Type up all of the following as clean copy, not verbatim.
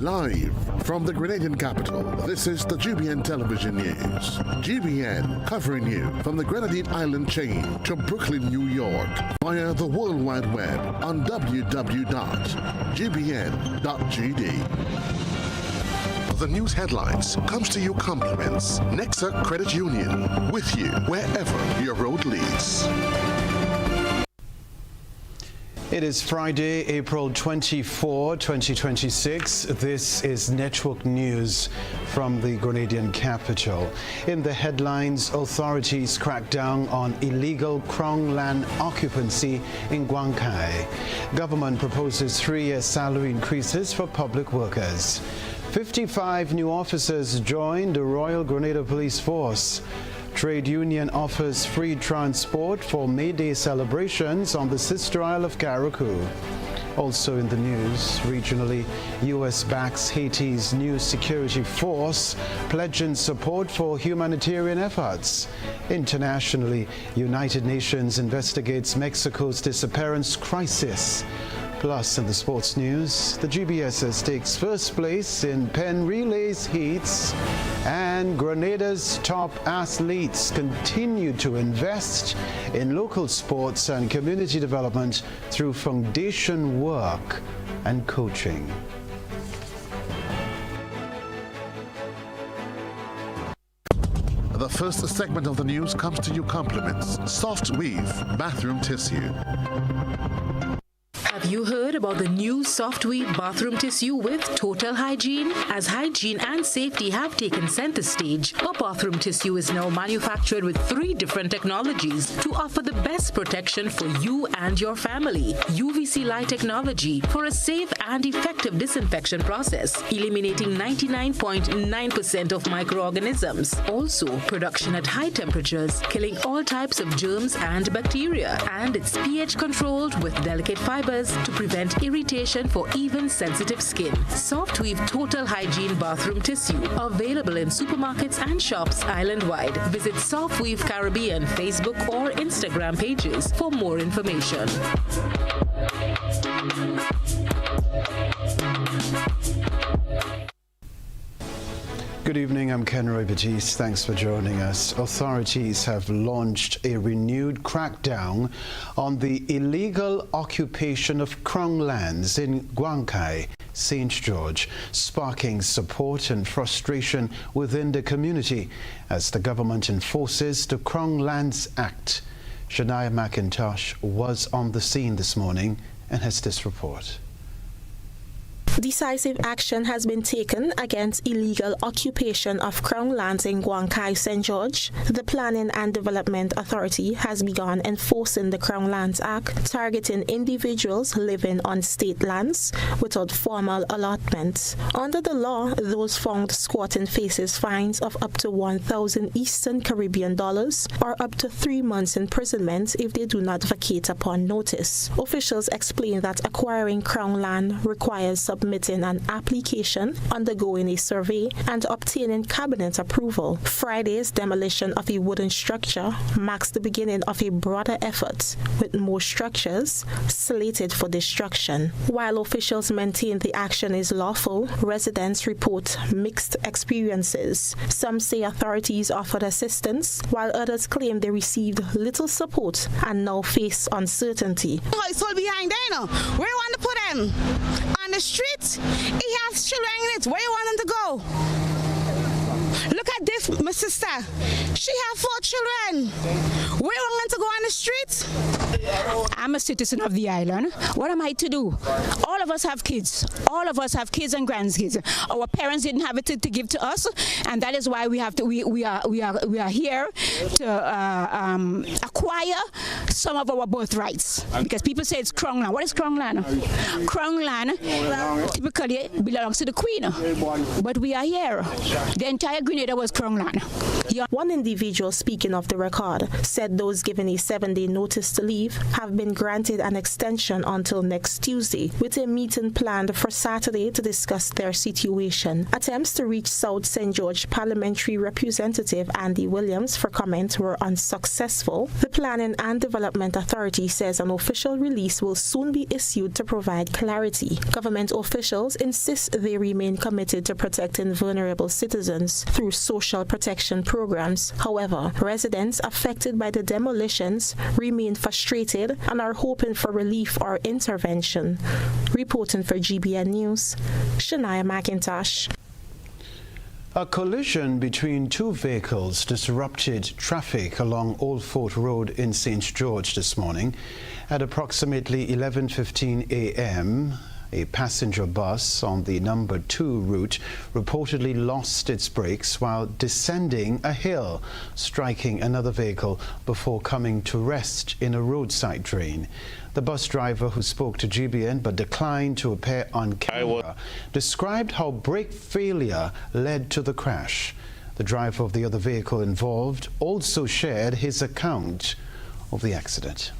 Live from the Grenadian capital, this is the GBN television news. GBN covering you from the Grenadine Island chain to Brooklyn, New York, via the World Wide Web on www.gbn.gd. The news headlines comes to you compliments Nexa Credit Union, with you wherever your road leads. It is Friday, April 24, 2026. This is Network News from the Grenadian capital. In the headlines, authorities crack down on illegal Crown land occupancy in Guangkai. Government proposes 3-year salary increases for public workers. 55 new officers join the Royal Grenada Police Force. Trade union offers free transport for May Day celebrations on the sister isle of Carriacou. Also in the news, regionally, U.S. backs Haiti's new security force, pledging support for humanitarian efforts. Internationally, United Nations investigates Mexico's disappearance crisis. Plus, in the sports news, the GBSS takes first place in pen relays heats, and Grenada's top athletes continue to invest in local sports and community development through foundation work and coaching. The first segment of the news comes to you compliments Soft Weave bathroom tissue. Have you heard about the new Soft Weave bathroom tissue with total hygiene? As hygiene and safety have taken center stage, our bathroom tissue is now manufactured with 3 different technologies to offer the best protection for you and your family. UVC light technology for a safe and effective disinfection process, eliminating 99.9% of microorganisms. Also, production at high temperatures, killing all types of germs and bacteria. And it's pH controlled with delicate fibers to prevent irritation for even sensitive skin. Soft Weave Total Hygiene Bathroom Tissue, available in supermarkets and shops island-wide. Visit Soft Weave Caribbean Facebook or Instagram pages for more information. Good evening, I'm Kenroy, Baptiste. Thanks for joining us. Authorities have launched a renewed crackdown on the illegal occupation of Crown lands in Guangkai, St. George, sparking support and frustration within the community as the government enforces the Crown Lands Act. Shania McIntosh was on the scene this morning and has this report. Decisive action has been taken against illegal occupation of Crown lands in Guangkai, St. George. The Planning and Development Authority has begun enforcing the Crown Lands Act, targeting individuals living on state lands without formal allotments. Under the law, those found squatting faces fines of up to 1,000 Eastern Caribbean dollars or up to 3 months imprisonment if they do not vacate upon notice. Officials explain that acquiring Crown land requires submitting an application, undergoing a survey, and obtaining cabinet approval. Friday's demolition of a wooden structure marks the beginning of a broader effort, with more structures slated for destruction. While officials maintain the action is lawful, residents report mixed experiences. Some say authorities offered assistance, while others claim they received little support and now face uncertainty. It's all behind there, you know. Where you want to put him? On the street? He has children in it. Where you want him to go? Look at this, my sister. She has 4 children. Where you want him to go on the street? I'm a citizen of the island. What am I to do? All of us have kids. All of us have kids and grandkids. Our parents didn't have it to give to us, and that is why we have to. We are here to acquire some of our birthrights, because people say it's Crown land. What is Crown land? Crown land typically belongs to the Queen, but we are here. The entire Grenada was Crown Land. One individual speaking off the record said those given a 7-day notice to leave have been granted an extension until next Tuesday, with a meeting planned for Saturday to discuss their situation. Attempts to reach South St. George Parliamentary Representative Andy Williams for comment were unsuccessful. The Planning and Development Authority says an official release will soon be issued to provide clarity. Government officials insist they remain committed to protecting vulnerable citizens through social protection programs. However, residents affected by the demolitions remain frustrated and are hoping for relief or intervention. Reporting for GBN News, Shania McIntosh. A collision between two vehicles disrupted traffic along Old Fort Road in St. George this morning. At approximately 11:15 a.m., a passenger bus on the number 2 route reportedly lost its brakes while descending a hill, striking another vehicle before coming to rest in a roadside drain. The bus driver, who spoke to GBN but declined to appear on camera, described how brake failure led to the crash. The driver of the other vehicle involved also shared his account of the accident.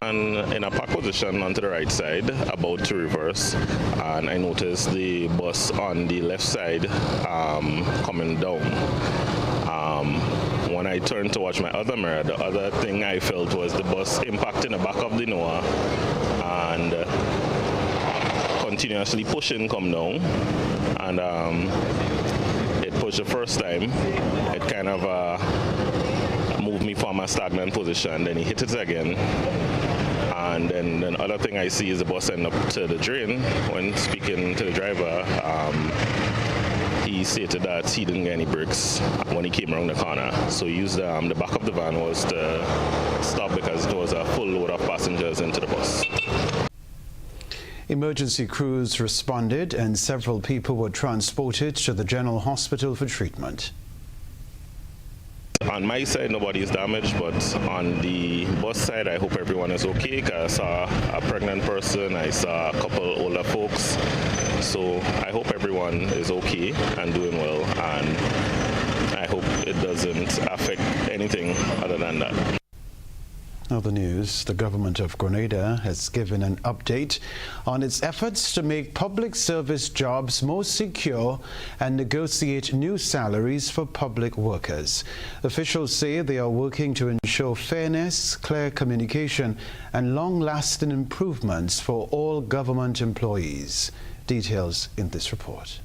And in a park position onto the right side, about to reverse, and I noticed the bus on the left side coming down. When I turned to watch my other mirror, the other thing I felt was the bus impacting the back of the Noah and continuously pushing come down. And it pushed the first time. It kind of moved me from a stagnant position. Then he hit it again. And then the other thing I see is the bus end up to the drain. When speaking to the driver, he stated that he didn't get any brakes when he came around the corner. So he used the back of the van was to stop because it was a full load of passengers into the bus. Emergency crews responded and several people were transported to the General Hospital for treatment. On my side, nobody is damaged, but on the bus side, I hope everyone is okay. I saw a pregnant person, I saw a couple older folks. So I hope everyone is okay and doing well, and I hope it doesn't affect anything other than that. Other news, the government of Grenada has given an update on its efforts to make public service jobs more secure and negotiate new salaries for public workers. Officials say they are working to ensure fairness, clear communication, and long-lasting improvements for all government employees. Details in this report.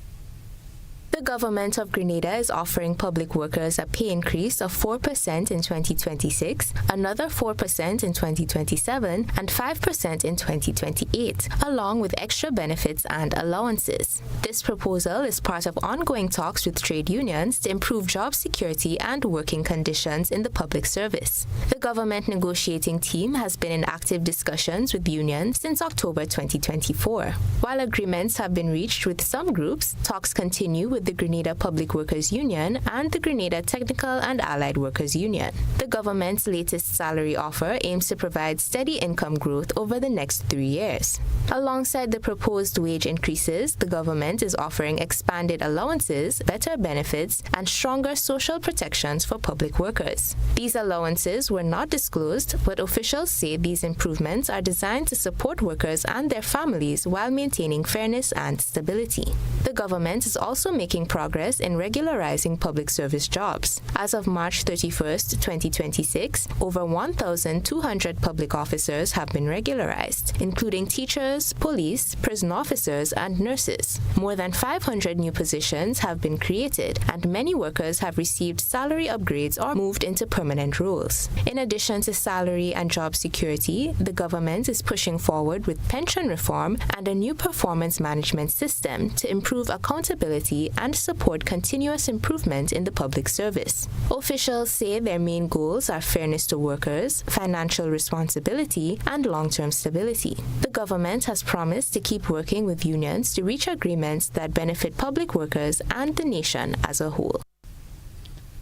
The government of Grenada is offering public workers a pay increase of 4% in 2026, another 4% in 2027, and 5% in 2028, along with extra benefits and allowances. This proposal is part of ongoing talks with trade unions to improve job security and working conditions in the public service. The government negotiating team has been in active discussions with unions since October 2024. While agreements have been reached with some groups, talks continue with the Grenada Public Workers Union and the Grenada Technical and Allied Workers Union. The government's latest salary offer aims to provide steady income growth over the next 3 years. Alongside the proposed wage increases, the government is offering expanded allowances, better benefits, and stronger social protections for public workers. These allowances were not disclosed, but officials say these improvements are designed to support workers and their families while maintaining fairness and stability. The government is also making progress in regularizing public service jobs. As of March 31st, 2026, over 1,200 public officers have been regularized, including teachers, police, prison officers, and nurses. More than 500 new positions have been created, and many workers have received salary upgrades or moved into permanent roles. In addition to salary and job security, the government is pushing forward with pension reform and a new performance management system to improve accountability and support continuous improvement in the public service. Officials say their main goals are fairness to workers, financial responsibility, and long-term stability. The government has promised to keep working with unions to reach agreements that benefit public workers and the nation as a whole.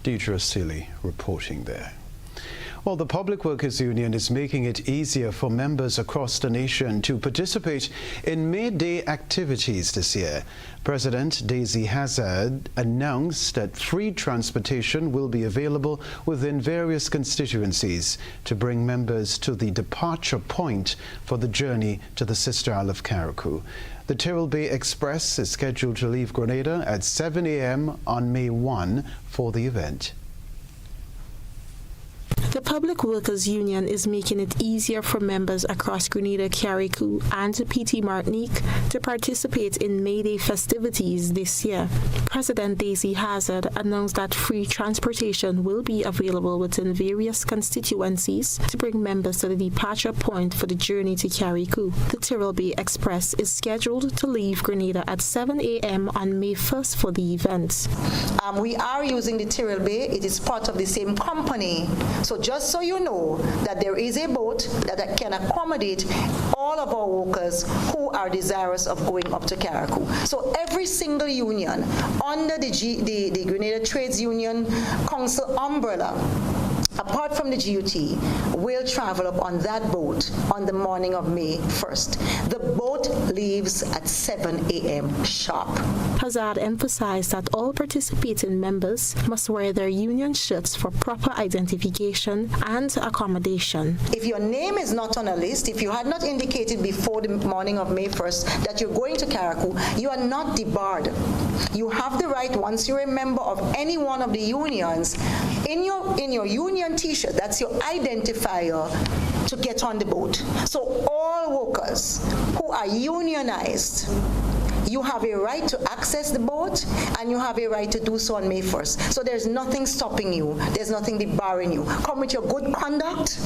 Deidre Seeley reporting there. Well, the Public Workers Union is making it easier for members across the nation to participate in May Day activities this year. President Daisy Hazard announced that free transportation will be available within various constituencies to bring members to the departure point for the journey to the Sister Isle of Carriacou. The Tyrrell Bay Express is scheduled to leave Grenada at 7 a.m. on May 1 for the event. The Public Workers Union is making it easier for members across Grenada, Carriacou and PT Martinique to participate in May Day festivities this year. President Daisy Hazard announced that free transportation will be available within various constituencies to bring members to the departure point for the journey to Carriacou. The Tyrrell Bay Express is scheduled to leave Grenada at 7 a.m. on May 1st for the event. We are using the Tyrrell Bay. It is part of the same company. So just so you know that there is a boat that can accommodate all of our workers who are desirous of going up to Carriacou. So every single union under the Grenada Trades Union Council umbrella, apart from the GUT, will travel up on that boat on the morning of May 1st. The boat leaves at 7 a.m. sharp. Hazard emphasized that all participating members must wear their union shirts for proper identification and accommodation. If your name is not on a list, if you had not indicated before the morning of May 1st that you're going to Carriacou, you are not debarred. You have the right, once you're a member of any one of the unions, in your union t-shirt, that's your identifier, to get on the boat. So all workers who are unionized, you have a right to access the boat, and you have a right to do so on May 1st. So there's nothing stopping you. There's nothing debarring you. Come with your good conduct.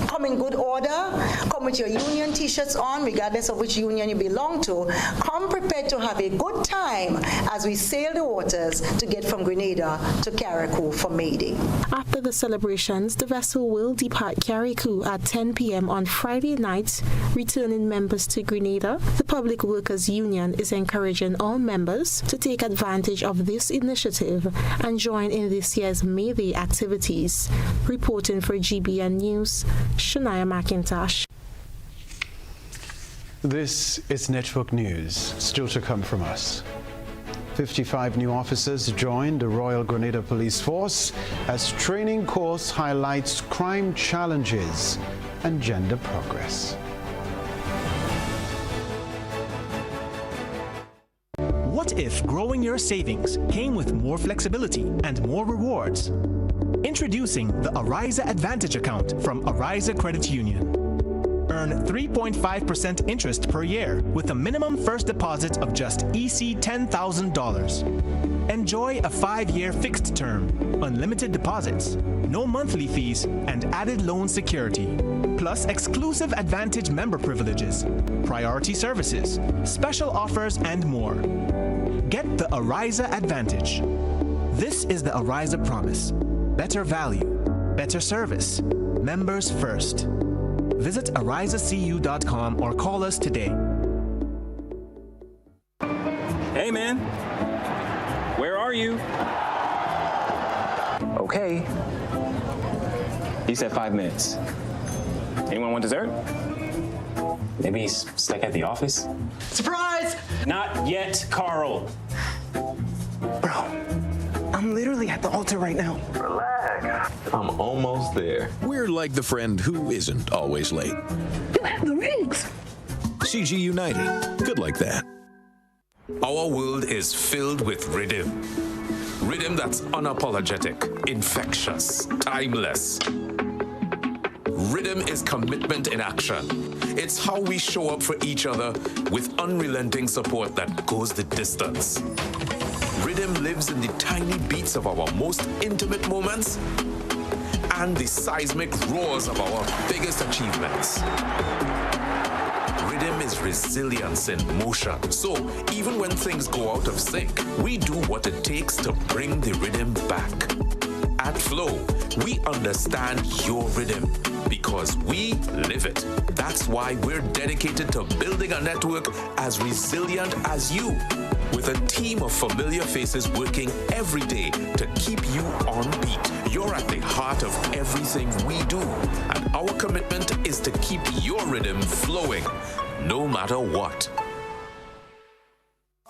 Come in good order, come with your union t-shirts on, regardless of which union you belong to. Come prepared to have a good time as we sail the waters to get from Grenada to Carriacou for May Day. After the celebrations, the vessel will depart Carriacou at 10 p.m. on Friday night, returning members to Grenada. The Public Workers Union is encouraging all members to take advantage of this initiative and join in this year's May Day activities. Reporting for GBN News, Shania McIntosh. This is Network News, still to come from us. 55 new officers joined the Royal Grenada Police Force as training course highlights crime challenges and gender progress. What if growing your savings came with more flexibility and more rewards? Introducing the Ariza Advantage account from Ariza Credit Union. Earn 3.5% interest per year with a minimum first deposit of just EC $10,000. Enjoy a 5-year fixed term, unlimited deposits, no monthly fees, and added loan security. Plus exclusive Advantage member privileges, priority services, special offers, and more. Get the Ariza Advantage. This is the Ariza Promise. Better value, better service, members first. Visit arizacu.com or call us today. Hey man, where are you? Okay. He said 5 minutes. Anyone want dessert? Maybe he's stuck at the office? Surprise! Not yet, Carl. Bro, I'm literally at the altar right now. Relax. I'm almost there. We're like the friend who isn't always late. You have the rings. CG United. Good like that. Our world is filled with rhythm. Rhythm that's unapologetic, infectious, timeless. Rhythm is commitment in action. It's how we show up for each other with unrelenting support that goes the distance. Rhythm lives in the tiny beats of our most intimate moments and the seismic roars of our biggest achievements. Rhythm is resilience in motion. So even when things go out of sync, we do what it takes to bring the rhythm back. At Flow, we understand your rhythm because we live it. That's why we're dedicated to building a network as resilient as you, with a team of familiar faces working every day to keep you on beat. Your You're at the heart of everything we do, and our commitment is to keep your rhythm flowing, no matter what.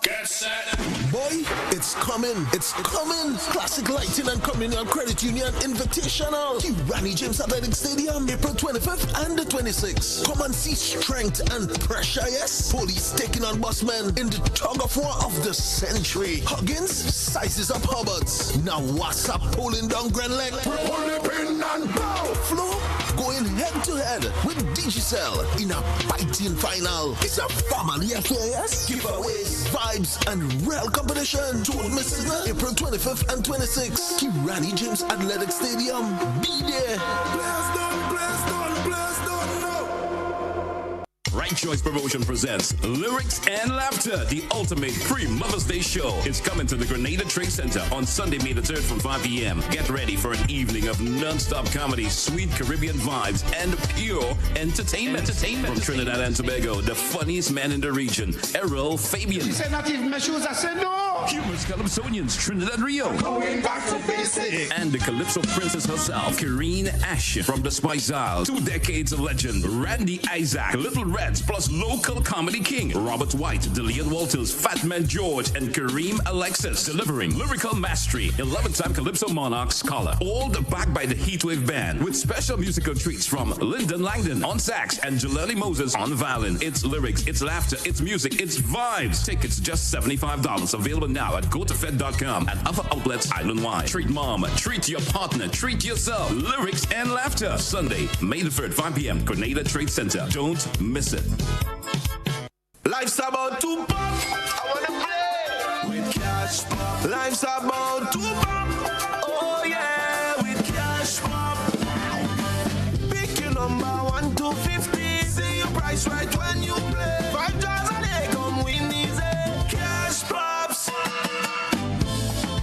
Get set. Boy, it's coming. It's coming. Classic Lighting and Communal Credit Union Invitational. Kenroy James Athletic Stadium, April 25th and the 26th. Come and see strength and pressure, yes? Police taking on busmen in the tug of war of the century. Huggins sizes up Hubbards. Now what's up pulling down Grand Leg? Pull it in and bow. Flo going head to head with Digicel in a biting final. It's a family affair, yes? Giveaways, vibes, and real competition. Don't miss it. April 25th and 26th. Kenroy James Athletic Stadium. Be there. Right Choice Promotion presents Lyrics and Laughter, the ultimate pre-Mother's Day show. It's coming to the Grenada Trade Center on Sunday, May the 3rd from 5 p.m. Get ready for an evening of non-stop comedy, sweet Caribbean vibes, and pure entertainment. From Trinidad and Tobago, the funniest man in the region, Errol Fabian. She said not even my shoes, I said no. Humorous Calypsonians, Trinidad Rio. Going back to basics. And the Calypso princess herself, Kareen Ashe from the Spice Isles. 2 decades of legend, Randy Isaac, Little Reds, plus local comedy king, Robert White, Dillian Walters, Fat Man George, and Kareem Alexis. Delivering lyrical mastery, 11-time Calypso Monarch scholar. All backed by the Heatwave Band, with special musical treats from Lyndon Langdon on sax and Jaleli Moses on violin. It's lyrics, it's laughter, it's music, it's vibes. Tickets just $75. Available now at gotofed.com and other outlets island-wide. Treat mom, treat your partner, treat yourself. Lyrics and laughter. Sunday, May the 3rd, 5 p.m. Grenada Trade Center. Don't miss it. Life's about to pop. I wanna play with Cash Pop. Life's about to pop. Oh yeah, with Cash Pop. Pick your number 1 to 50. See your price right when you play. $5 a day, come win easy. Cash Pops.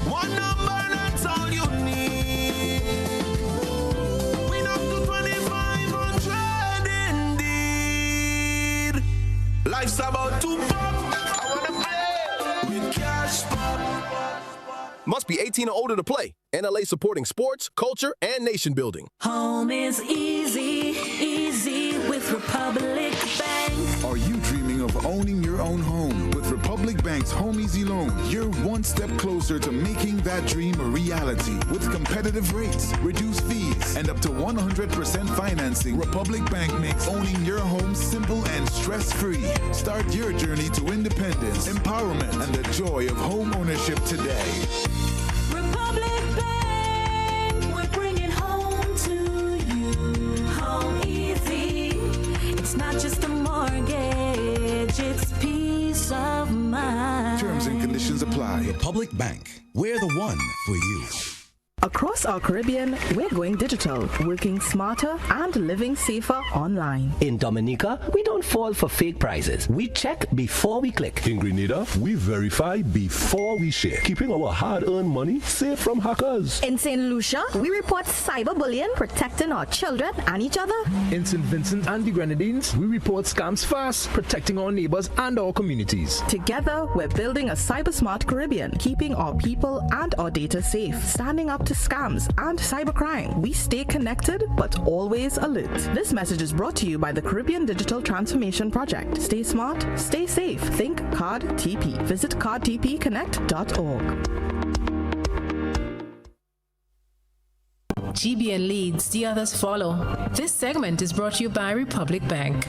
One number, that's all you need. Win up to 2,500 indeed. Life's about to pop. I wanna play with Cash Pop. Must be 18 or older to play. NLA supporting sports, culture, and nation building. Home is easy, easy with Republic Bank. Are you dreaming of owning your own home? With Republic Bank's Home Easy Loan, you're one step closer to making that dream a reality. With competitive rates, reduced fees, and up to 100% financing, Republic Bank makes owning your home simple and stress-free. Start your journey to independence, empowerment, and the joy of home ownership today. Republic Bank, we're bringing home to you. Home easy. It's not just a mortgage, it's peace of mind. Terms and conditions apply. Republic Bank, we're the one for you. Across our Caribbean, we're going digital, working smarter and living safer online. In Dominica, we don't fall for fake prices. We check before we click. In Grenada, we verify before we share, keeping our hard-earned money safe from hackers. In St. Lucia, we report cyberbullying, protecting our children and each other. In St. Vincent and the Grenadines, we report scams fast, protecting our neighbors and our communities. Together, we're building a cyber-smart Caribbean, keeping our people and our data safe, standing up to scams and cybercrime. We stay connected, but always alert. This message is brought to you by the Caribbean Digital Transformation Project. Stay smart, stay safe. Think Card TP. Visit cardtpconnect.org. GBN leads, the others follow. This segment is brought to you by Republic Bank.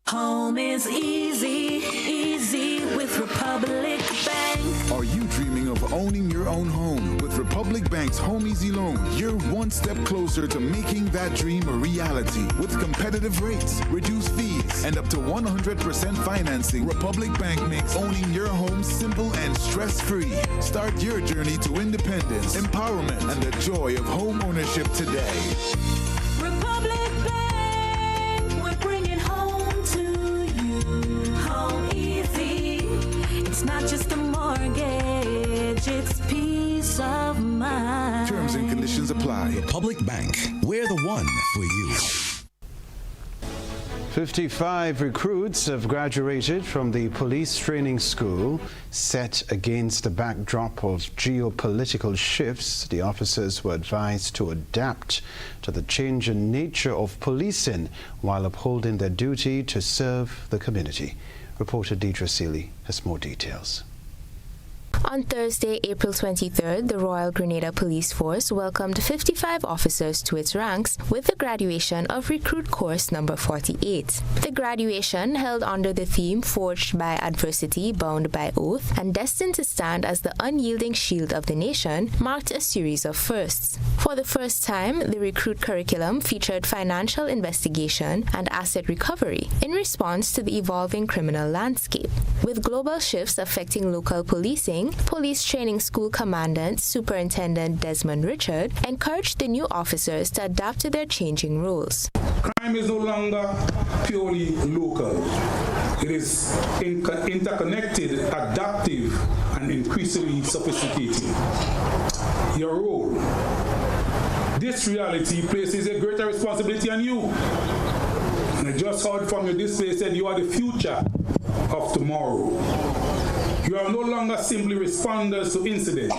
Home is easy, easy with Republic Bank. Are you dreaming of owning your own home? With Republic Bank's Home Easy Loan, you're one step closer to making that dream a reality. With competitive rates, reduced fees, and up to 100% financing, Republic Bank makes owning your home simple and stress-free. Start your journey to independence, empowerment, and the joy of home ownership today. Republic Bank, we're bringing home to you. Home easy. It's not just a mortgage, it's peace of mind. Terms and conditions apply. Republic Bank, we're the one for you. 55 recruits have graduated from the police training school. Set against the backdrop of geopolitical shifts, the officers were advised to adapt to the changing nature of policing while upholding their duty to serve the community. Reporter Deidre Seeley has more details. On Thursday, April 23rd, the Royal Grenada Police Force welcomed 55 officers to its ranks with the graduation of Recruit Course number 48. The graduation, held under the theme Forged by Adversity, Bound by Oath, and destined to stand as the unyielding shield of the nation, marked a series of firsts. For the first time, the recruit curriculum featured financial investigation and asset recovery in response to the evolving criminal landscape. With global shifts affecting local policing, Police Training School Commandant Superintendent Desmond Richard encouraged the new officers to adapt to their changing roles. Crime is no longer purely local. It is interconnected, adaptive, and increasingly sophisticated. Your role. This reality places a greater responsibility on you. And I just heard from your display said you are the future of tomorrow. You are no longer simply responders to incidents.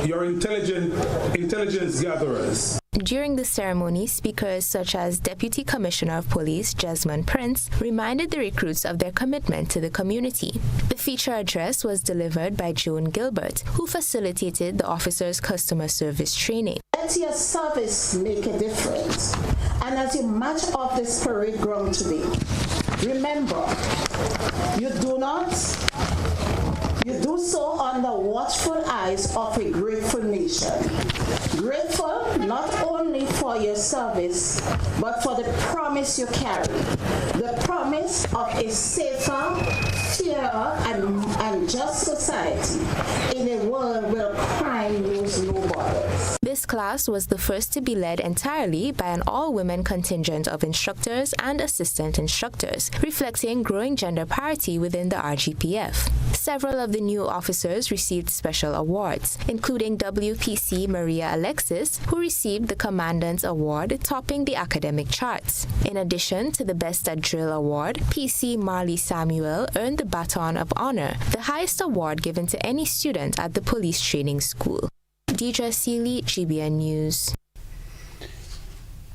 You are intelligence gatherers. During the ceremony, speakers such as Deputy Commissioner of Police Jesmond Prince reminded the recruits of their commitment to the community. The feature address was delivered by Joan Gilbert, who facilitated the officers' customer service training. Let your service make a difference. And as you march off this parade ground today, remember, you do so under watchful eyes of a grateful nation. Grateful not only for your service, but for the promise you carry. The promise of a safer, fairer, and just society in a world where crime knows no borders. This class was the first to be led entirely by an all-women contingent of instructors and assistant instructors, reflecting growing gender parity within the RGPF. Several of the new officers received special awards, including WPC Maria Alexis, who received the Commandant's Award, topping the academic charts. In addition to the Best at Drill Award, PC Marley Samuel earned the Baton of Honor, the highest award given to any student at the police training school. Deidre Seeley, GBN News.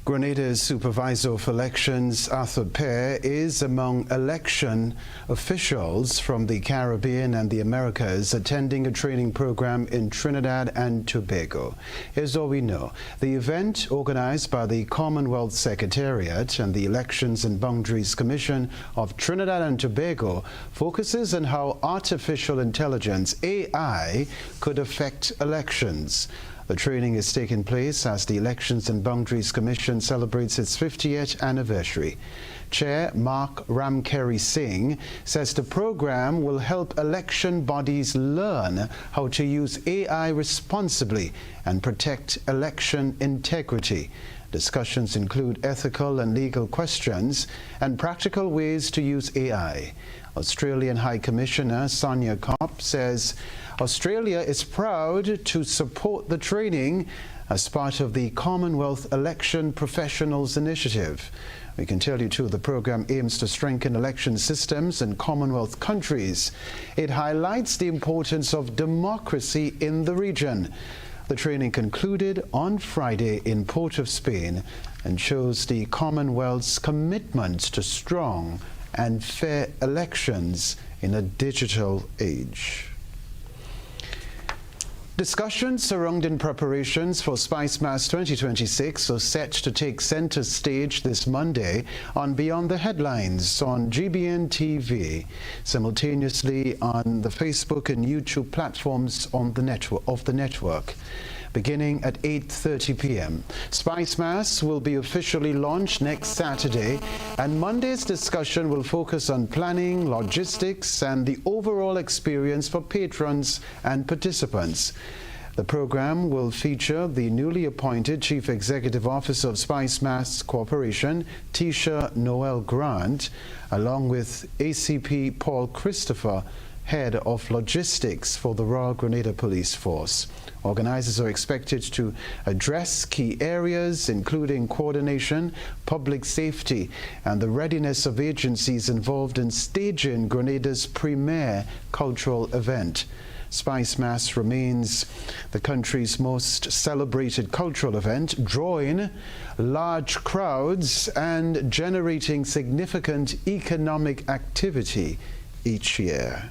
Grenada's Supervisor of Elections, Arthur Pear, is among election officials from the Caribbean and the Americas attending a training program in Trinidad and Tobago. Here's all we know. The event, organized by the Commonwealth Secretariat and the Elections and Boundaries Commission of Trinidad and Tobago, focuses on how artificial intelligence, AI, could affect elections. The training is taking place as the Elections and Boundaries Commission celebrates its 50th anniversary. Chair Mark Ramkeri Singh says the program will help election bodies learn how to use AI responsibly and protect election integrity. Discussions include ethical and legal questions and practical ways to use AI. Australian High Commissioner Sonia Kopp says Australia is proud to support the training as part of the Commonwealth Election Professionals Initiative. We can tell you too, the program aims to strengthen election systems in Commonwealth countries. It highlights the importance of democracy in the region. The training concluded on Friday in Port of Spain and shows the Commonwealth's commitment to strong and fair elections in a digital age. Discussions surrounding preparations for Spice Mass 2026 are set to take center stage this Monday on Beyond the Headlines on GBN TV, simultaneously on the Facebook and YouTube platforms on the network. Beginning at 8:30 p.m. Spice Mass will be officially launched next Saturday, and Monday's discussion will focus on planning, logistics, and the overall experience for patrons and participants. The program will feature the newly appointed Chief Executive Officer of Spice Mass Corporation, Tisha Noel Grant, along with ACP Paul Christopher, head of logistics for the Royal Grenada Police Force. Organizers are expected to address key areas including coordination, public safety, and the readiness of agencies involved in staging Grenada's premier cultural event. Spice Mass remains the country's most celebrated cultural event, drawing large crowds and generating significant economic activity each year.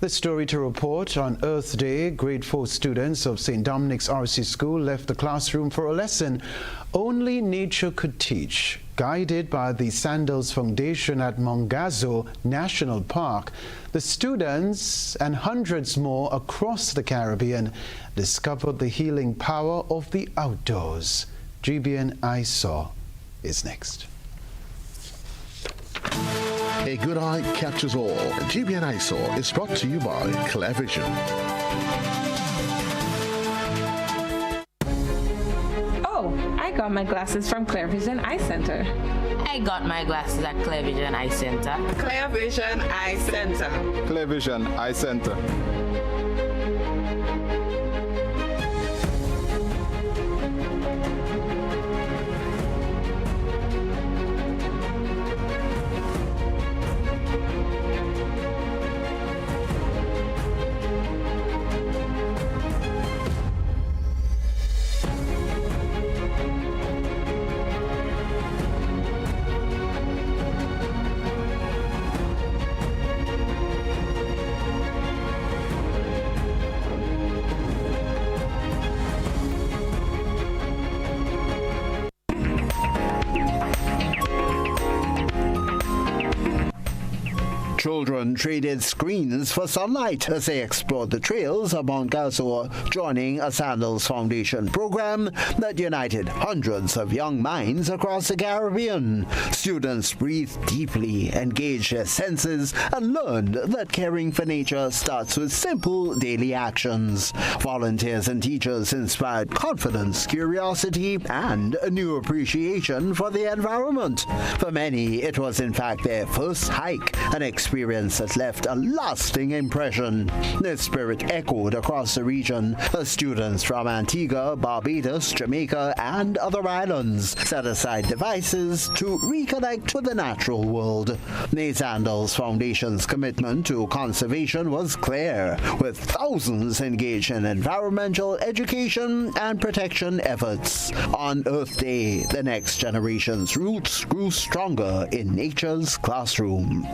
The story to report: on Earth Day, grade 4 students of St. Dominic's RC School left the classroom for a lesson only nature could teach. Guided by the Sandals Foundation at Mongazo National Park, the students and hundreds more across the Caribbean discovered the healing power of the outdoors. GBN I Saw is next. A good eye catches all. GBN I Saw is brought to you by Clearvision. Oh, I got my glasses from Clearvision Eye Center. I got my glasses at Clearvision Eye Center. Clearvision Eye Center. Clearvision Eye Center. Children traded screens for sunlight as they explored the trails of Mount Gazo, joining a Sandals Foundation program that united hundreds of young minds across the Caribbean. Students breathed deeply, engaged their senses, and learned that caring for nature starts with simple daily actions. Volunteers and teachers inspired confidence, curiosity, and a new appreciation for the environment. For many, it was in fact their first hike, an experience that left a lasting impression. The spirit echoed across the region as students from Antigua, Barbados, Jamaica, and other islands set aside devices to reconnect with the natural world. The Sandals Foundation's commitment to conservation was clear, with thousands engaged in environmental education and protection efforts. On Earth Day, the next generation's roots grew stronger in nature's classroom.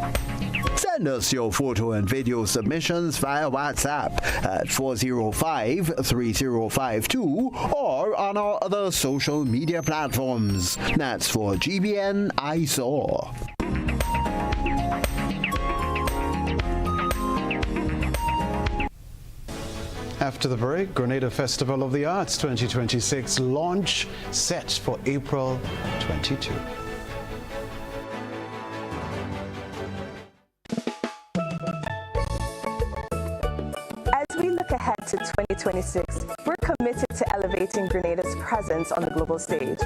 Send us your photo and video submissions via WhatsApp at 405-3052 or on our other social media platforms. That's for GBN I Saw. After the break, Grenada Festival of the Arts 2026 launch set for April 22. Ahead to 2026, we're committed to elevating Grenada's presence on the global stage.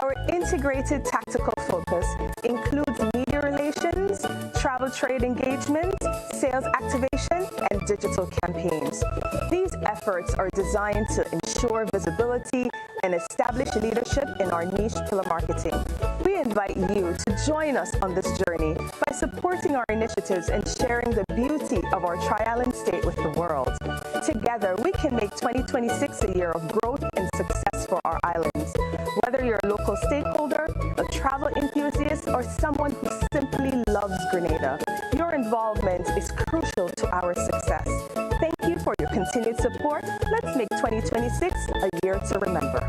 Our integrated tactical focus includes media relations, travel trade engagement, sales activation, and digital campaigns. These efforts are designed to ensure visibility and establish leadership in our niche pillar marketing. We invite you to join us on this journey by supporting our initiatives and sharing the beauty of our tri-island state with the world. Together, we can make 2026 a year of growth and success for our islands. Whether you're a local stakeholder, a travel enthusiast, or someone who simply loves Grenada, your involvement is crucial to our success. Thank you for your continued support. Let's make 2026 a year to remember.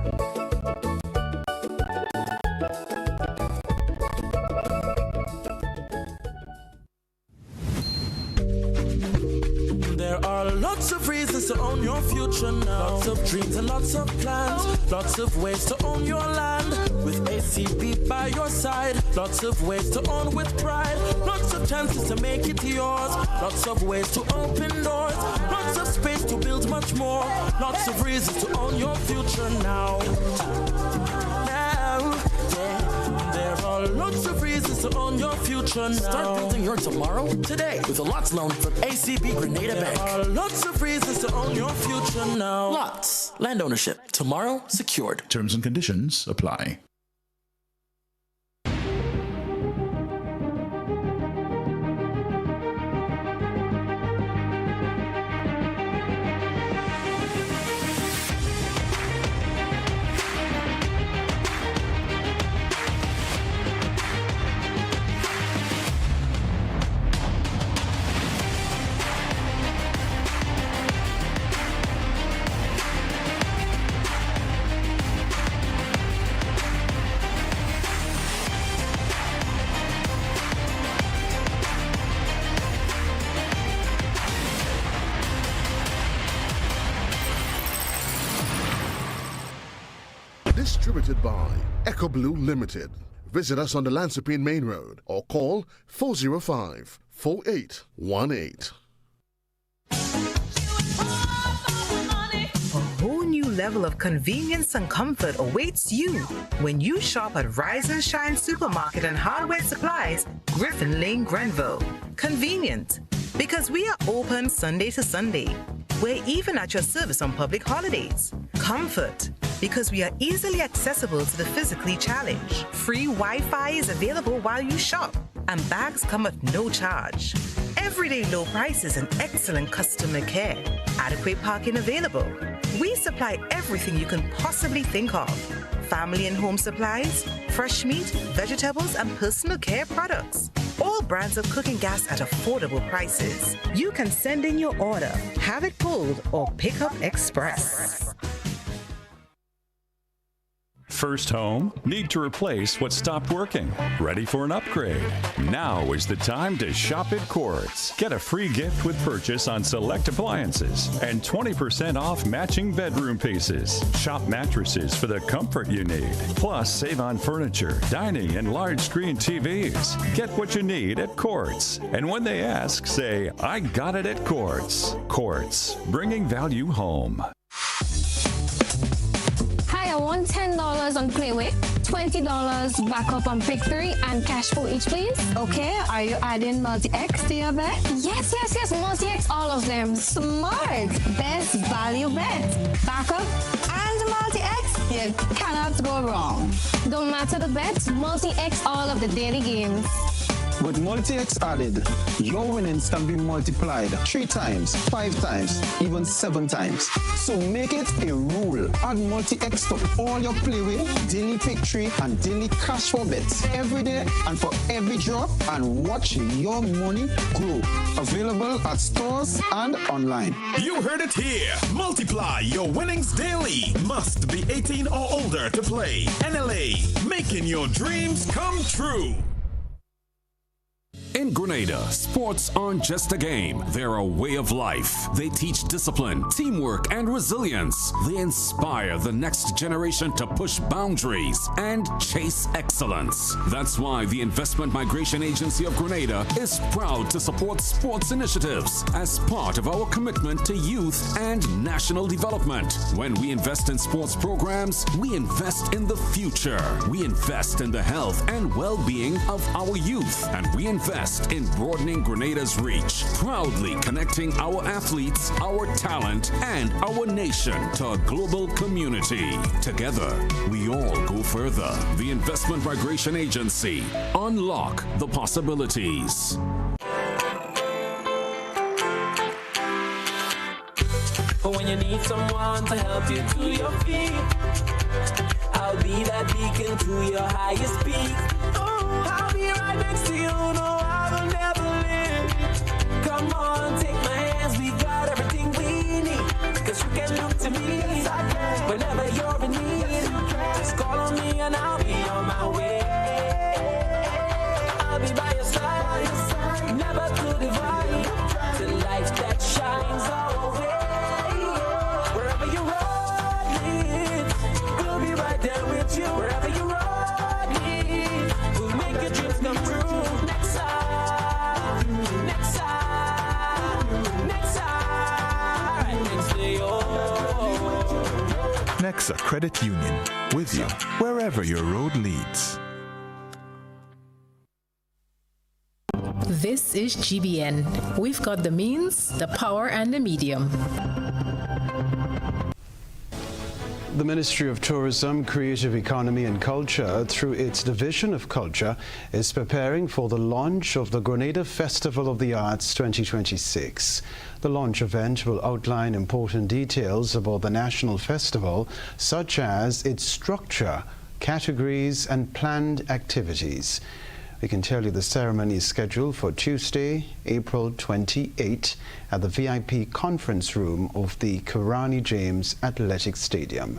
There are lots of reasons to own your future now. Lots of dreams and lots of plans. Lots of ways to own your land. With ACB by your side. Lots of ways to own with pride. Lots of chances to make it yours. Lots of ways to open doors. Lots of space to build much more. Lots of reasons to own your future now. Now, yeah, there are now. Lots of reasons to own your future now. Start building your tomorrow today with a Lots loan from ACB Grenada Bank. Lots of reasons to own your future now. Lots. Land ownership. Tomorrow secured. Terms and conditions apply. Distributed by Echo Blue Limited. Visit us on the Lansopine Main Road or call 405-4818. A whole new level of convenience and comfort awaits you when you shop at Rise and Shine Supermarket and Hardware Supplies, Griffin Lane, Grenville. Convenient, because we are open Sunday to Sunday. We're even at your service on public holidays. Comfort, because we are easily accessible to the physically challenged. Free Wi-Fi is available while you shop, and bags come at no charge. Everyday low prices and excellent customer care. Adequate parking available. We supply everything you can possibly think of. Family and home supplies, fresh meat, vegetables, and personal care products. All brands of cooking gas at affordable prices. You can send in your order, have it pulled, or pick up express. First home? Need to replace what stopped working? Ready for an upgrade? Now is the time to shop at Quartz. Get a free gift with purchase on select appliances and 20% off matching bedroom pieces. Shop mattresses for the comfort you need. Plus, save on furniture, dining, and large screen TVs. Get what you need at Quartz. And when they ask, say, I got it at Quartz. Quartz, bringing value home. I want $10 on Playway, $20 backup on Pick 3, and cash for each, please. Okay, are you adding multi-X to your bet? Yes, multi-X, all of them. Smart. Best value bet. Backup and multi-X, you cannot go wrong. Don't matter the bet, multi-X all of the daily games. With multi-X added, your winnings can be multiplied 3 times, 5 times, even 7 times. So make it a rule. Add multi-X to all your Playway, daily Pick 3, and daily cash for bets every day and for every drop, and watch your money grow. Available at stores and online. You heard it here. Multiply your winnings daily. Must be 18 or older to play. NLA, making your dreams come true. In Grenada, sports aren't just a game, they're a way of life. They teach discipline, teamwork, and resilience. They inspire the next generation to push boundaries and chase excellence. That's why the Investment Migration Agency of Grenada is proud to support sports initiatives as part of our commitment to youth and national development. When we invest in sports programs, we invest in the future. We invest in the health and well-being of our youth, and we invest in broadening Grenada's reach, proudly connecting our athletes, our talent, and our nation to a global community. Together, we all go further. The Investment Migration Agency. Unlock the possibilities. But when you need someone to help you to your feet, I'll be that beacon to your highest peak. I'll be right next to you, no, I will never leave. Come on, take my hands, we got everything we need. Cause you can look to me whenever you're in need. Just call on me and I'll be on my way. I'll be by your side, never to divide. The light that shines our way. Wherever you run, we'll be right there with you. Wherever you run, we'll make your dreams come true. Next time, next time, next time, next to you. Nexa Credit Union, with you wherever your road leads. This is GBN. We've got the means, the power, and the medium. The Ministry of Tourism, Creative Economy and Culture, through its Division of Culture, is preparing for the launch of the Grenada Festival of the Arts 2026. The launch event will outline important details about the national festival, such as its structure, categories and planned activities. We can tell you the ceremony is scheduled for Tuesday, April 28 at the VIP conference room of the Kirani James Athletic Stadium.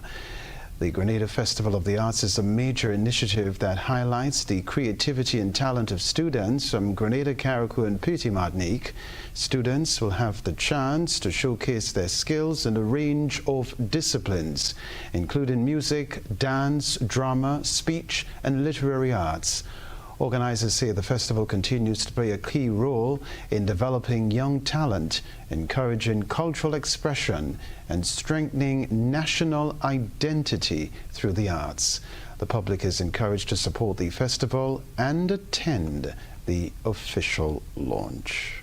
The Grenada Festival of the Arts is a major initiative that highlights the creativity and talent of students from Grenada, Carriacou and Petite Martinique. Students will have the chance to showcase their skills in a range of disciplines, including music, dance, drama, speech and literary arts. Organizers say the festival continues to play a key role in developing young talent, encouraging cultural expression, and strengthening national identity through the arts. The public is encouraged to support the festival and attend the official launch.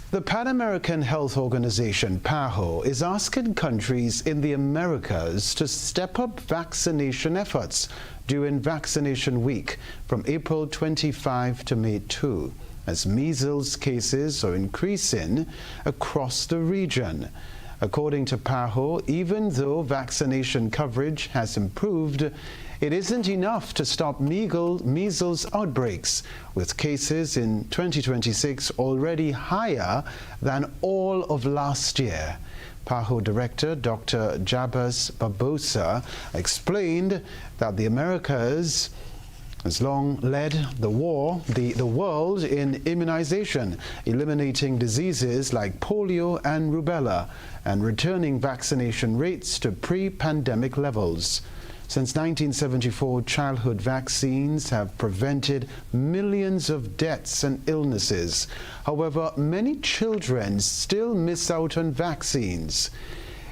The Pan American Health Organization, PAHO, is asking countries in the Americas to step up vaccination efforts during Vaccination Week from April 25 to May 2, as measles cases are increasing across the region. According to PAHO, even though vaccination coverage has improved, it isn't enough to stop measles outbreaks, with cases in 2026 already higher than all of last year. PAHO Director Dr. Jabez Barbosa explained that the Americas has long led the world in immunization, eliminating diseases like polio and rubella, and returning vaccination rates to pre-pandemic levels. Since 1974, childhood vaccines have prevented millions of deaths and illnesses. However, many children still miss out on vaccines.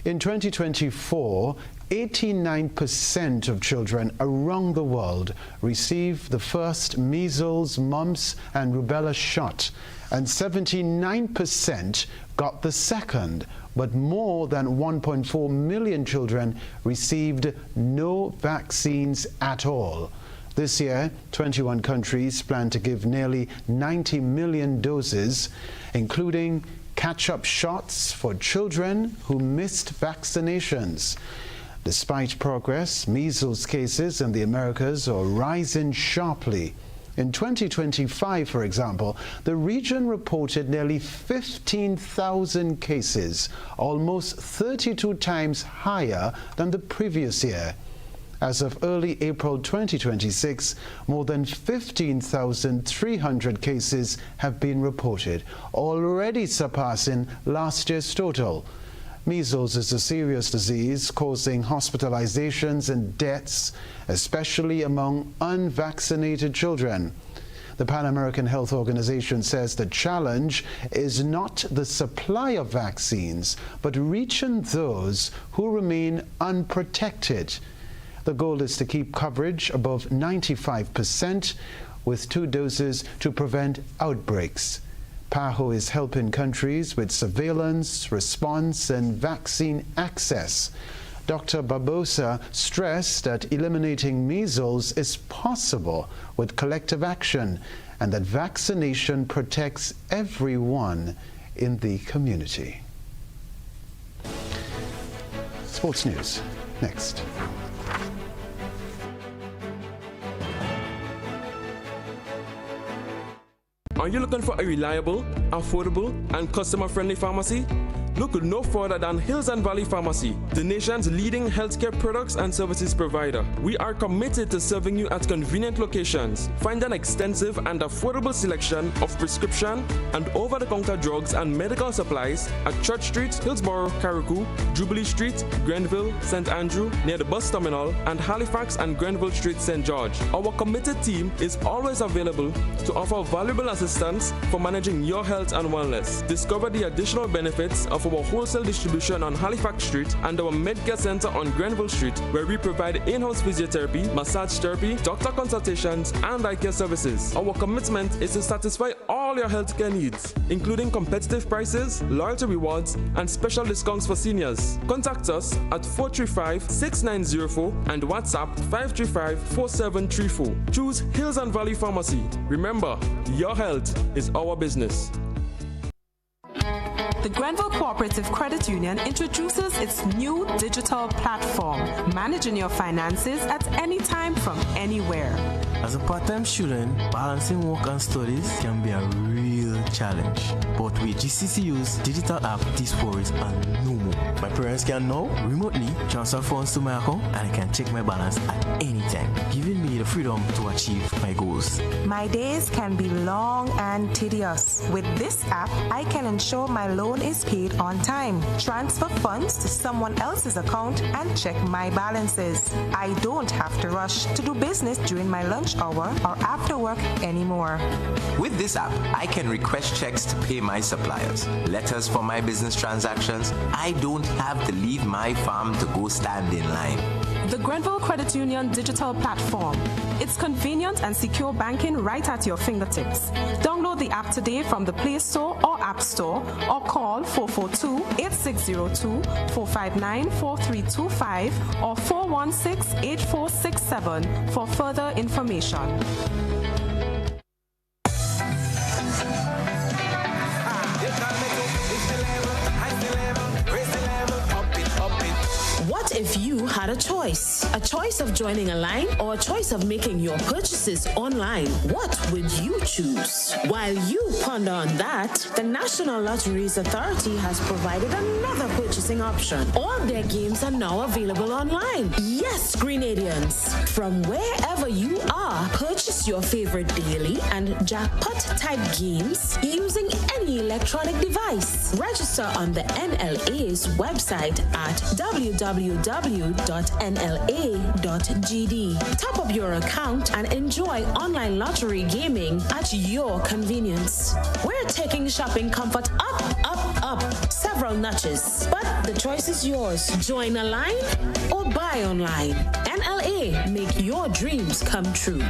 In 2024, 89% of children around the world received the first measles, mumps, and rubella shot, and 79% got the second, but more than 1.4 million children received no vaccines at all. This year, 21 countries plan to give nearly 90 million doses, including catch-up shots for children who missed vaccinations. Despite progress, measles cases in the Americas are rising sharply. In 2025, for example, the region reported nearly 15,000 cases, almost 32 times higher than the previous year. As of early April 2026, more than 15,300 cases have been reported, already surpassing last year's total. Measles is a serious disease causing hospitalizations and deaths, especially among unvaccinated children. The Pan American Health Organization says the challenge is not the supply of vaccines, but reaching those who remain unprotected. The goal is to keep coverage above 95% with 2 doses to prevent outbreaks. PAHO is helping countries with surveillance, response, and vaccine access. Dr. Barbosa stressed that eliminating measles is possible with collective action and that vaccination protects everyone in the community. Sports news next. Are you looking for a reliable, affordable, and customer-friendly pharmacy? Look no further than Hills and Valley Pharmacy, the nation's leading healthcare products and services provider. We are committed to serving you at convenient locations. Find an extensive and affordable selection of prescription and over-the-counter drugs and medical supplies at Church Street, Hillsborough, Carriacou, Jubilee Street, Grenville, St. Andrew, near the bus terminal, and Halifax and Grenville Street, St. George. Our committed team is always available to offer valuable assistance for managing your health and wellness. Discover the additional benefits of our wholesale distribution on Halifax Street and our Medcare Center on Grenville Street, where we provide in-house physiotherapy, massage therapy, doctor consultations, and eye care services. Our commitment is to satisfy all your healthcare needs, including competitive prices, loyalty rewards, and special discounts for seniors. Contact us at 435-6904 and WhatsApp 535-4734. Choose Hills and Valley Pharmacy. Remember, your health is our business. The Grenville Cooperative Credit Union introduces its new digital platform, managing your finances at any time from anywhere. As a part-time student, balancing work and studies can be a real challenge. But with GCCU's digital app, these worries are no more. My parents can now remotely transfer funds to my account and I can check my balance at any time, giving me the freedom to achieve my goals. My days can be long and tedious. With this app, I can ensure my loan is paid on time, transfer funds to someone else's account, and check my balances. I don't have to rush to do business during my lunch hour or after work anymore. With this app, I can request checks to pay my suppliers, letters for my business transactions. I don't have to leave my farm to go stand in line. The Grenville Credit Union digital platform. It's convenient and secure banking right at your fingertips. Download the app today from the Play Store or App Store or call 442-8602, 459-4325 or 416-8467 for further information. What if you had a choice? A choice of joining a line or a choice of making your purchases online? What would you choose? While you ponder on that, the National Lotteries Authority has provided another purchasing option. All their games are now available online. Yes, Grenadians, from wherever you are, purchase your favorite daily and jackpot type games using any electronic device. Register on the NLA's website at www.nla.gd. Top up your account and enjoy online lottery gaming at your convenience. We're taking shopping comfort up several notches, but the choice is yours. Join a line or buy online. NLA, make your dreams come true.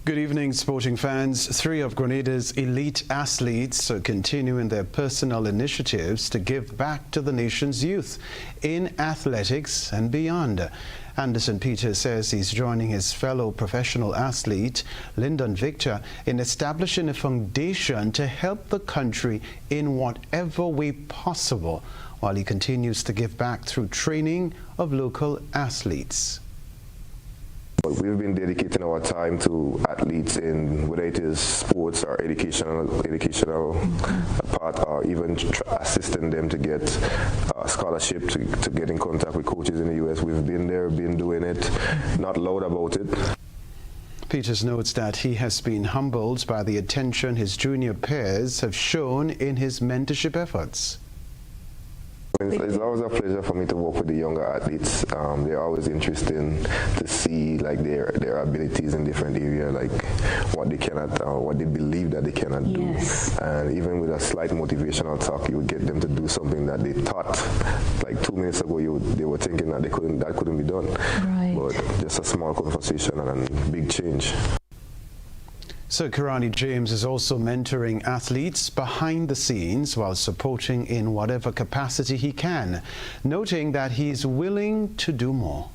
Good evening, sporting fans. 3 of Grenada's elite athletes are continuing their personal initiatives to give back to the nation's youth in athletics and beyond. Anderson Peters says he's joining his fellow professional athlete, Lyndon Victor, in establishing a foundation to help the country in whatever way possible, while he continues to give back through training of local athletes. We've been dedicating our time to athletes in whether it is sports or educational part, or even assisting them to get scholarship, to get in contact with coaches in the U.S. We've been there, been doing it, not loud about it. Peters notes that he has been humbled by the attention his junior peers have shown in his mentorship efforts. It's always a pleasure for me to work with the younger athletes. They're always interesting to see like their abilities in different areas, like what they cannot, what they believe that they cannot do. And even with a slight motivational talk, you would get them to do something that they thought like 2 minutes ago they were thinking that that couldn't be done. Right. But just a small conversation and a big change. Sir Kirani James is also mentoring athletes behind the scenes while supporting in whatever capacity he can, noting that he's willing to do more.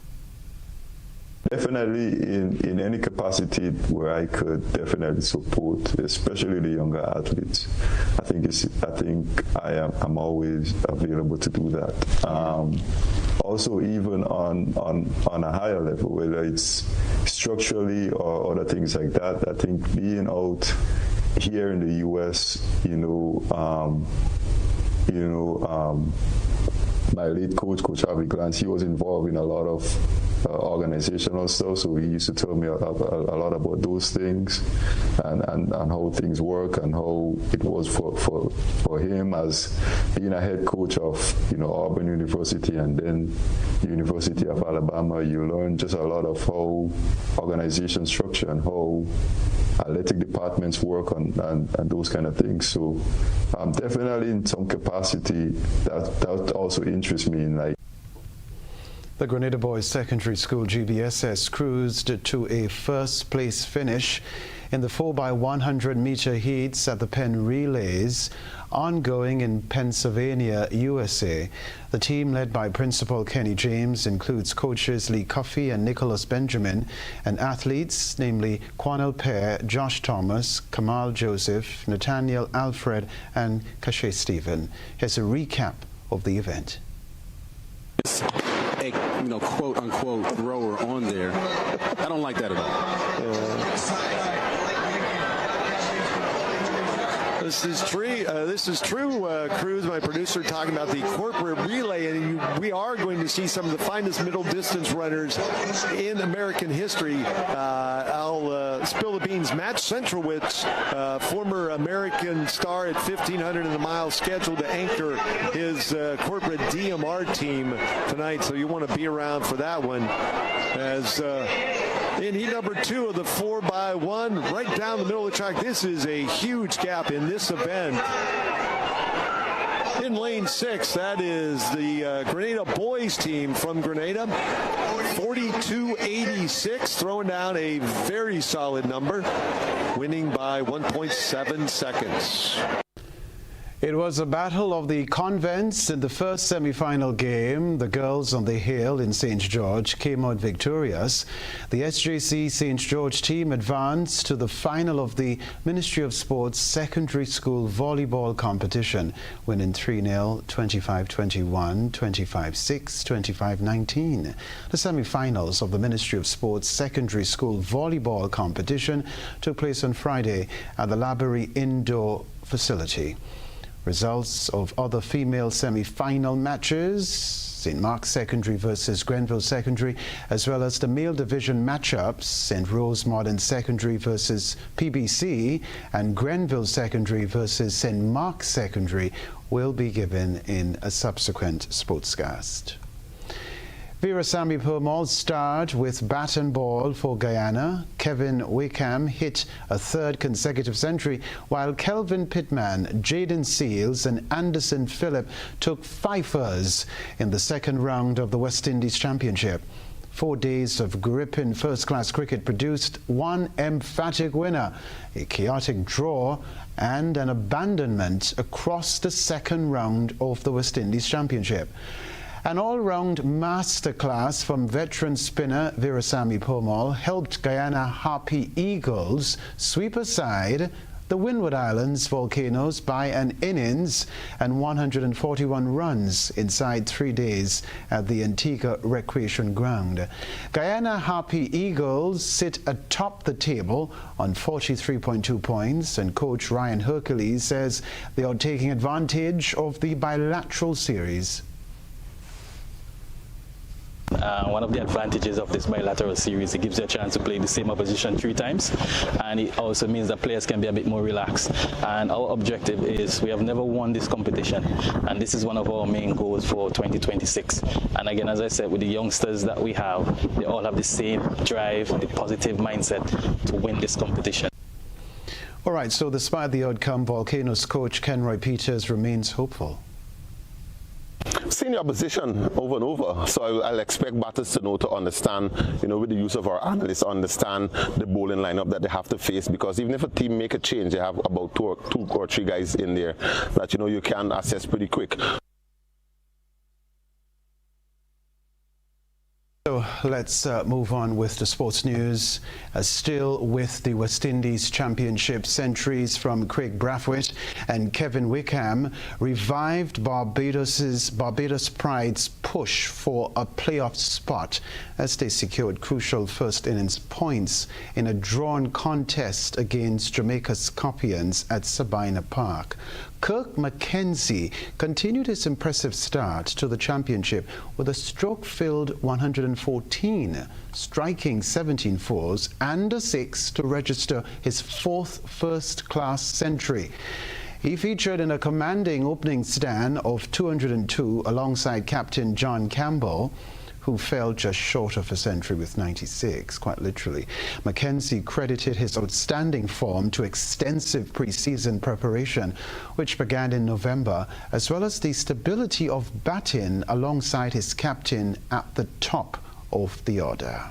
Definitely in any capacity where I could definitely support, especially the younger athletes. I'm always available to do that. Also, even on a higher level, whether it's structurally or other things like that, I think being out here in the U.S., my late Coach Harvey Glantz, he was involved in a lot of organizational stuff, so he used to tell me a lot about those things and how things work and how it was for him as being a head coach of Auburn University and then University of Alabama. You learn just a lot of how organization structure and how athletic departments work and those kind of things. So definitely in some capacity that also interests me in like. The Grenada Boys Secondary School GBSS cruised to a first place finish in the 4x100 meter heats at the Penn Relays ongoing in Pennsylvania, USA. The team, led by Principal Kenny James, includes coaches Lee Cuffey and Nicholas Benjamin and athletes, namely Quanel Pear, Josh Thomas, Kamal Joseph, Nathaniel Alfred and Kashay Stephen. Here's a recap of the event. A quote unquote thrower on there. I don't like that at all. This is true, Cruz, my producer, talking about the corporate relay, and we are going to see some of the finest middle distance runners in American history. I'll spill the beans. Matt Centrowitz, former American star at 1,500 in the mile, scheduled to anchor his corporate DMR team tonight, so you want to be around for that one. As in heat number 2 of the 4x1, right down the middle of the track. This is a huge gap in this event. In lane 6, that is the Grenada boys team from Grenada. 42.86, throwing down a very solid number, winning by 1.7 seconds. It was a battle of the convents in the first semi-final game. The girls on the hill in St. George came out victorious. The SJC St. George team advanced to the final of the Ministry of Sports Secondary School Volleyball competition, winning 3-0, 25-21, 25-6, 25-19. The semi-finals of the Ministry of Sports Secondary School Volleyball competition took place on Friday at the Laborie Indoor Facility. Results of other female semi-final matches, St. Mark's Secondary versus Grenville Secondary, as well as the male division matchups, St. Rose Modern Secondary versus PBC and Grenville Secondary versus St. Mark's Secondary, will be given in a subsequent sportscast. Virasamy Permaul starred with bat and ball for Guyana. Kevin Wickham hit a third consecutive century, while Kelvin Pittman, Jaden Seals and Anderson Phillip took fifers in the second round of the West Indies Championship. 4 days of gripping first-class cricket produced one emphatic winner, a chaotic draw and an abandonment across the second round of the West Indies Championship. An all-round masterclass from veteran spinner Virasamy Permaul helped Guyana Harpy Eagles sweep aside the Windward Islands Volcanoes by an innings and 141 runs inside 3 days at the Antigua Recreation Ground. Guyana Harpy Eagles sit atop the table on 43.2 points, and coach Ryan Hercules says they are taking advantage of the bilateral series. One of the advantages of this bilateral series, it gives you a chance to play the same opposition 3 times, and it also means that players can be a bit more relaxed. And our objective is, we have never won this competition, and this is one of our main goals for 2026. And again, as I said, with the youngsters that we have, they all have the same drive, the positive mindset to win this competition. All right, so despite the outcome, Volcanoes coach Kenroy Peters remains hopeful. Seen the opposition over and over, so I'll expect batters to know, to understand, with the use of our analysts, understand the bowling lineup that they have to face, because even if a team make a change, they have about two or three guys in there that you can assess pretty quick. So let's move on with the sports news. Still with the West Indies Championship, centuries from Craig Brathwaite and Kevin Wickham revived Barbados Pride's push for a playoff spot as they secured crucial first innings points in a drawn contest against Jamaica's Scorpions at Sabina Park. Kirk McKenzie continued his impressive start to the championship with a stroke-filled 114, striking 17 fours and a 6 to register his 4th first-class century. He featured in a commanding opening stand of 202 alongside captain John Campbell, who fell just short of a century with 96, quite literally. McKenzie credited his outstanding form to extensive pre-season preparation, which began in November, as well as the stability of batting alongside his captain at the top of the order.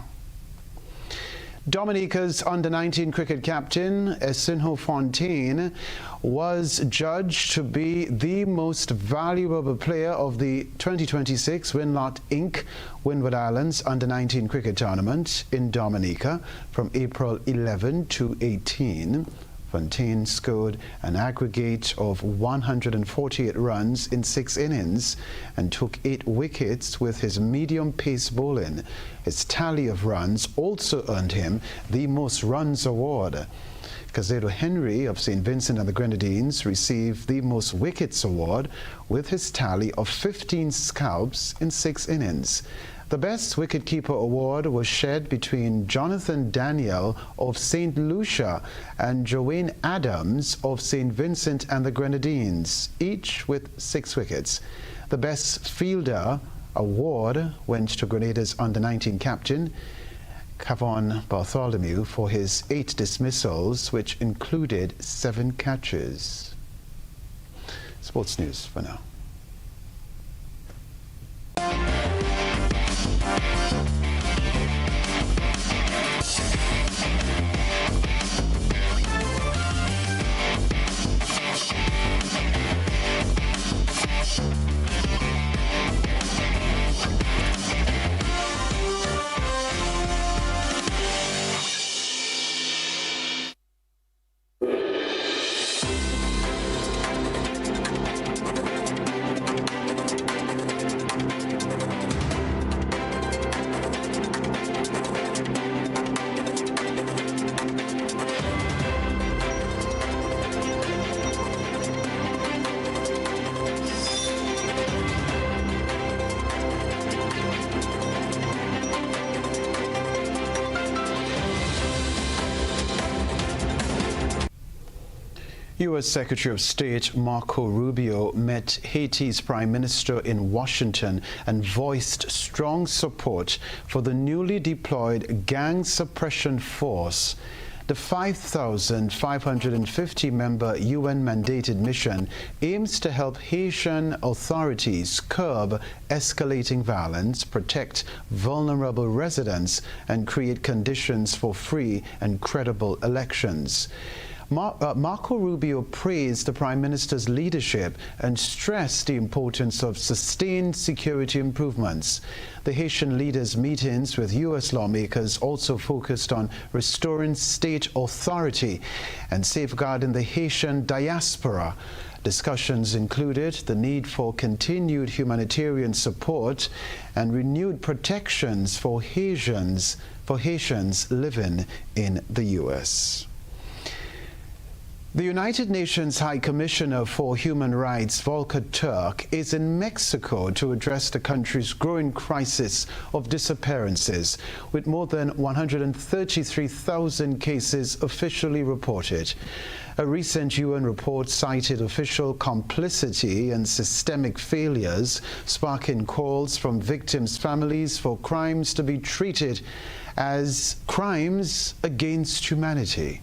Dominica's under-19 cricket captain, Esinho Fontaine, was judged to be the most valuable player of the 2026 Winlot Inc. Windward Islands under-19 cricket tournament in Dominica from April 11 to 18. Fontaine scored an aggregate of 148 runs in 6 innings and took 8 wickets with his medium-pace bowling. His tally of runs also earned him the Most Runs Award. Casado Henry of St. Vincent and the Grenadines received the Most Wickets Award with his tally of 15 scalps in 6 innings. The Best Wicketkeeper Award was shared between Jonathan Daniel of St. Lucia and Joanne Adams of St. Vincent and the Grenadines, each with 6 wickets. The Best Fielder Award went to Grenada's under-19 captain, Kavon Bartholomew, for his 8 dismissals, which included 7 catches. Sports news for now. U.S. Secretary of State Marco Rubio met Haiti's Prime Minister in Washington and voiced strong support for the newly deployed gang suppression force. The 5,550-member UN-mandated mission aims to help Haitian authorities curb escalating violence, protect vulnerable residents, and create conditions for free and credible elections. Marco Rubio praised the Prime Minister's leadership and stressed the importance of sustained security improvements. The Haitian leaders' meetings with U.S. lawmakers also focused on restoring state authority and safeguarding the Haitian diaspora. Discussions included the need for continued humanitarian support and renewed protections for Haitians living in the U.S. The United Nations High Commissioner for Human Rights, Volker Turk, is in Mexico to address the country's growing crisis of disappearances, with more than 133,000 cases officially reported. A recent UN report cited official complicity and systemic failures, sparking calls from victims' families for crimes to be treated as crimes against humanity.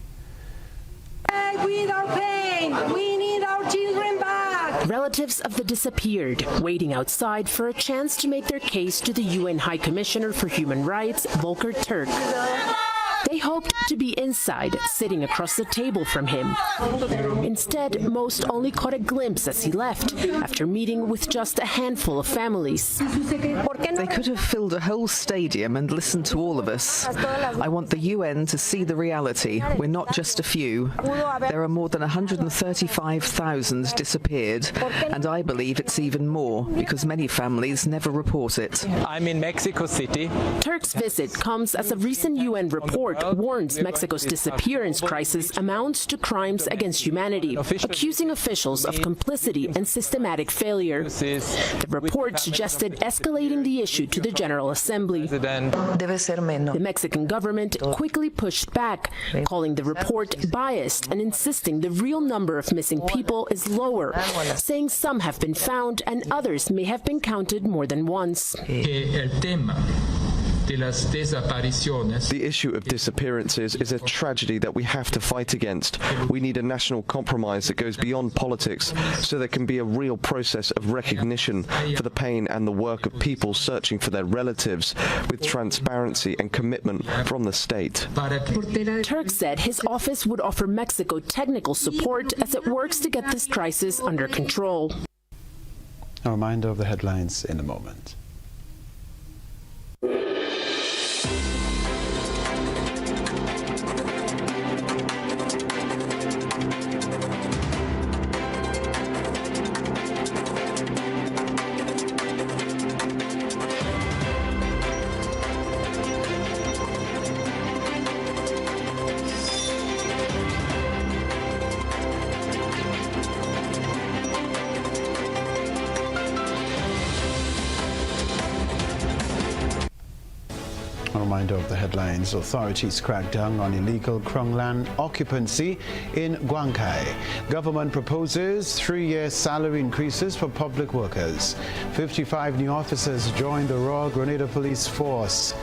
We need our pain. We need our children back. Relatives of the disappeared waiting outside for a chance to make their case to the UN High Commissioner for Human Rights, Volker Turk. They hoped to be inside, sitting across the table from him. Instead, most only caught a glimpse as he left, after meeting with just a handful of families. They could have filled a whole stadium and listened to all of us. I want the UN to see the reality. We're not just a few. There are more than 135,000 disappeared, and I believe it's even more, because many families never report it. I'm in Mexico City. Turk's visit comes as a recent UN report report warns Mexico's disappearance crisis amounts to crimes against humanity, accusing officials of complicity and systematic failure. The report suggested escalating the issue to the General Assembly. The Mexican government quickly pushed back, calling the report biased and insisting the real number of missing people is lower, saying some have been found and others may have been counted more than once. The issue of disappearances is a tragedy that we have to fight against. We need a national compromise that goes beyond politics so there can be a real process of recognition for the pain and the work of people searching for their relatives with transparency and commitment from the state. Turk said his office would offer Mexico technical support as it works to get this crisis under control. A reminder of the headlines in a moment. A reminder of the headlines. Authorities crack down on illegal Krongland occupancy in Guangkai. Government proposes 3-year salary increases for public workers. 55 new officers join the Royal Grenada Police Force.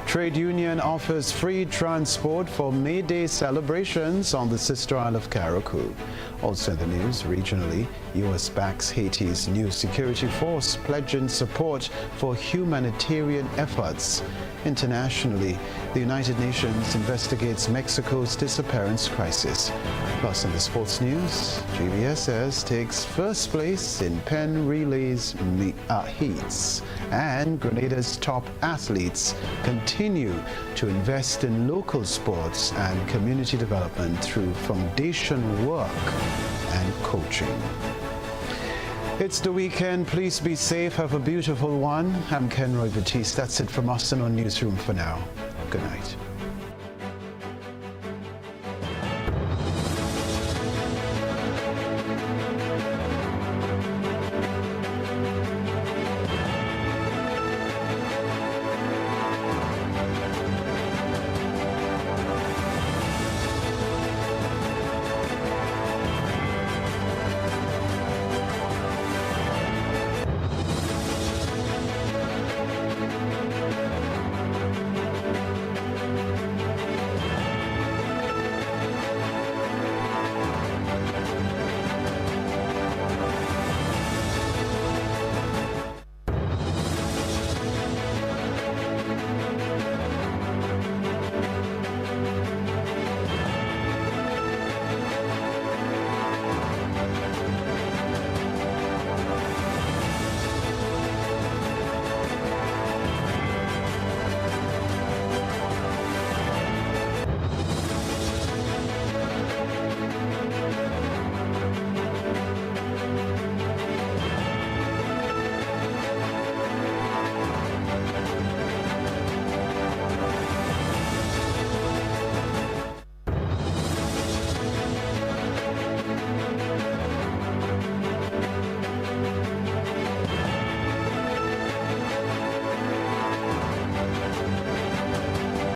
Trade union offers free transport for May Day celebrations on the sister isle of Carriacou. Also in the news, regionally, U.S. backs Haiti's new security force, pledging support for humanitarian efforts. Internationally, the United Nations investigates Mexico's disappearance crisis. Plus, in the sports news, GBSS takes first place in Penn Relays heats. And Grenada's top athletes continue to invest in local sports and community development through foundation work and coaching. It's the weekend. Please be safe. Have a beautiful one. I'm Kenroy Baptiste. That's it from us in our newsroom for now. Good night.